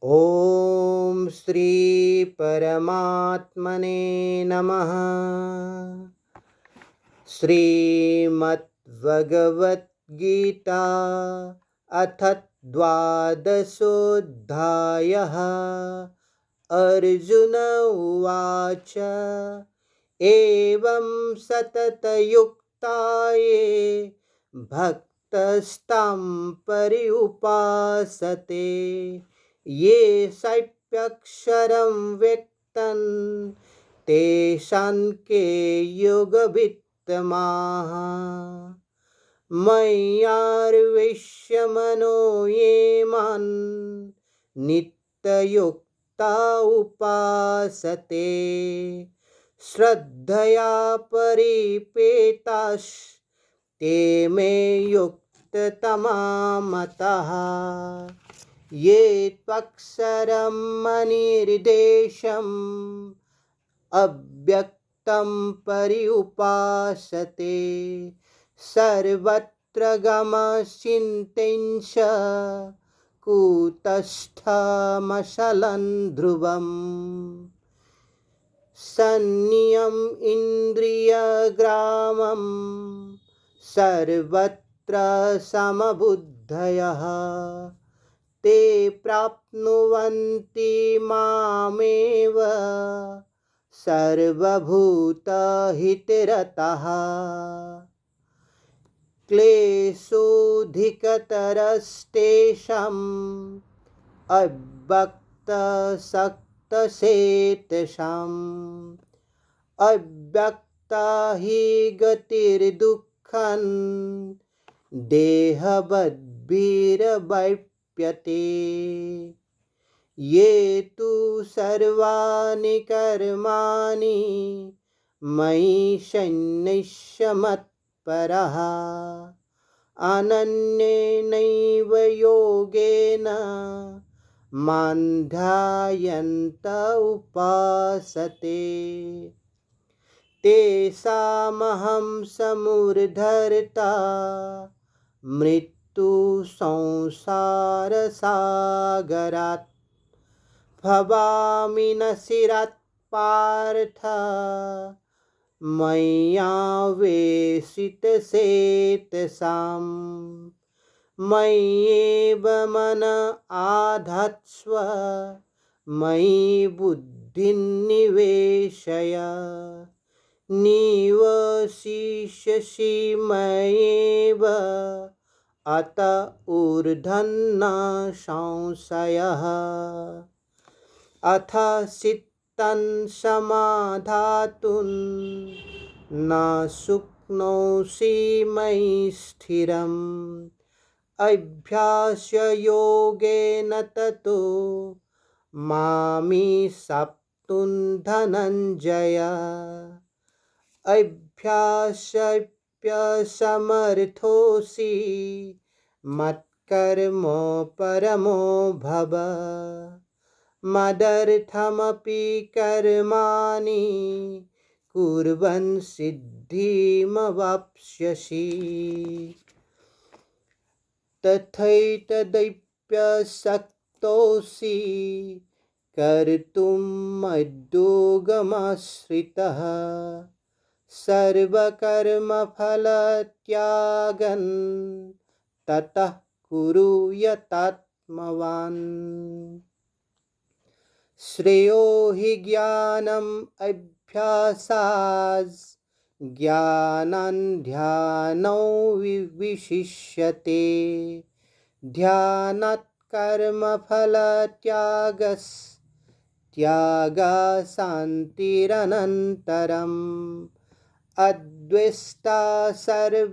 ॐ श्री परमात्मने नमः। श्रीमद्भगवद्गीता अथ द्वादशोऽध्यायः। अर्जुन उवाच एवं सततयुक्ता ये भक्तस्तां पर्युपासते ये सैप्यक्षरं व्यक्तं तेषां के योगवित्तमाः मय्यार्विश्य मनो ये मां नित्ययुक्ता उपासते श्रद्धया परिपेतास्ते मे युक्ततमा मतः ये त्वक्षरं अनिर्देशम् अव्यक्तं पर्युपासते सर्वत्र गमचिन्त्यञ्च कूटस्थमचलं ध्रुवम् सन्नियम् इन्द्रियग्रामं सर्वत्र समबुद्धयः ते प्राप्नुवन्ति मामेव सर्वभूतहितरतः क्लेशोऽधिकतरस्तेषाम् अव्यक्तसक्तसेतसाम् अव्यक्ता हि गतिर्दुःखं देहवद्भिर्वैप्यते ये तु सर्वाणि कर्माणि मयि सन्न्यस्य मत्परः अनन्येनैव योगेन मां ध्यायन्त उपासते तेषामहं समुद्धर्ता मृत्युसंसारसागरात् भवामि न चिरात् पार्थ मय्यावेशितचेतसाम् मय्येव मन आधत्स्व मयि बुद्धिं निवेशय निवसिष्यसि मय्येव अत ऊर्ध्वं न संशयः अथ चित्तं समाधातुं न शक्नोषि मयि स्थिरम् अभ्यासयोगेन ततो मामिच्छाप्तुं धनञ्जय अभ्यासेऽप्यसमर्थोऽसि मत्कर्म परमो भव मदर्थमपि कर्माणि कुर्वन् सिद्धिमवाप्स्यसि तथैतदप्यशक्तोऽसि कर्तुं मद्योगमाश्रितः सर्वकर्मफलत्यागं ततः कुरु यतात्मवान् श्रेयो हि ज्ञानम् अभ्यासात् ज्ञानान् ध्यानौ विशिष्यते ध्यानात् कर्मफलत्यागः शान्तिरनन्तरम् अद्वेष्टा सर्वभूतानां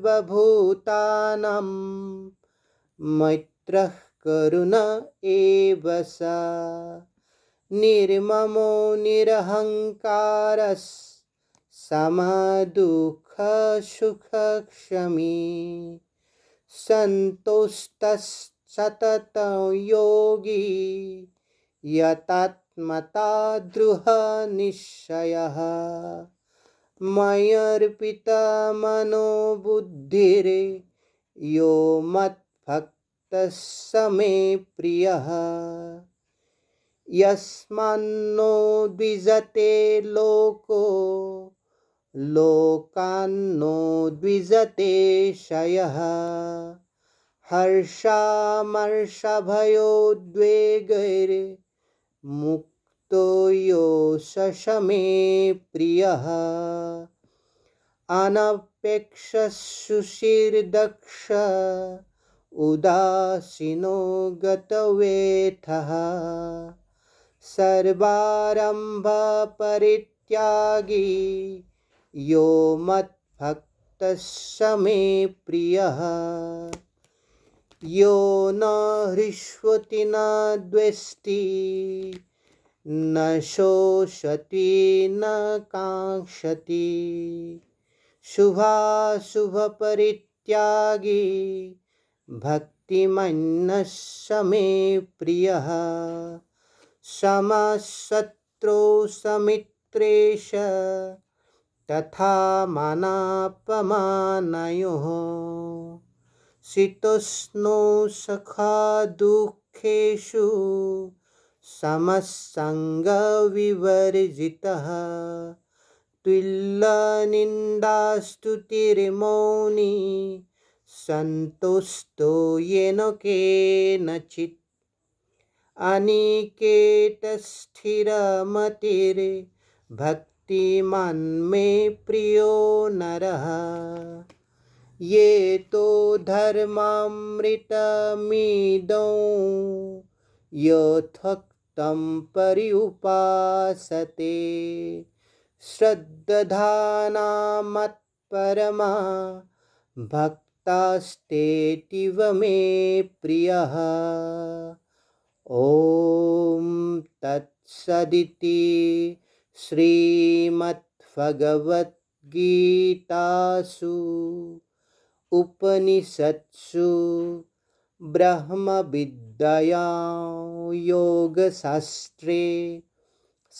मैत्रः करुण एव स निर्ममो निरहङ्कारः समदुःखसुखक्षमी सन्तुष्टः सततं योगी यतात्मता दृढनिश्चयः मय्यर्पितमनो बुद्धिर्यो मद्भक्तः स मे प्रियः यस्मान्नो द्विजते लोको लोकान्नो द्विजते शयः हर्षामर्षभयोद्वेगैर्मुक्तो यो सशमे प्रियः अनपेक्षः सुशिर्दक्ष उदासीनो गतवेथः सर्वारम्भ परित्यागी यो मद्भक्तः स मे प्रियः यो न हृष्यति न द्वेष्टि न शोषति न काङ्क्षति शुभाशुभपरित्यागी भक्तिमन्यः स मे प्रियः समशत्रौ समित्रेश तथा मानापमानयोः शीतोष्णो सखा दुःखेषु समसङ्गविवर्जितः तुल्यनिन्दास्तुतिर्मौनी सन्तुष्टो येन केनचित् अनिकेतस्थिरमतिर्भक्तिमान् मे प्रियो नरः ये तो धर्मामृतमिदं यथोक्तं पर्युपासते श्रद्धाना भक्तास्तेतीव मे प्रियः ॐ तत्सदिति श्रीमद्भगवद्गीतासु उपनिषत्सु ब्रह्मविद्यायां योगशास्त्रे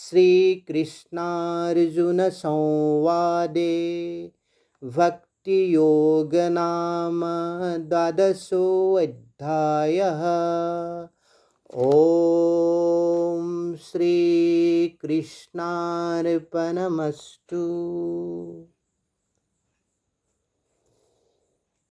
श्रीकृष्णार्जुनसंवादे भक्तियोगनाम द्वादशोऽध्यायः। ॐ श्रीकृष्णार्पणमस्तु।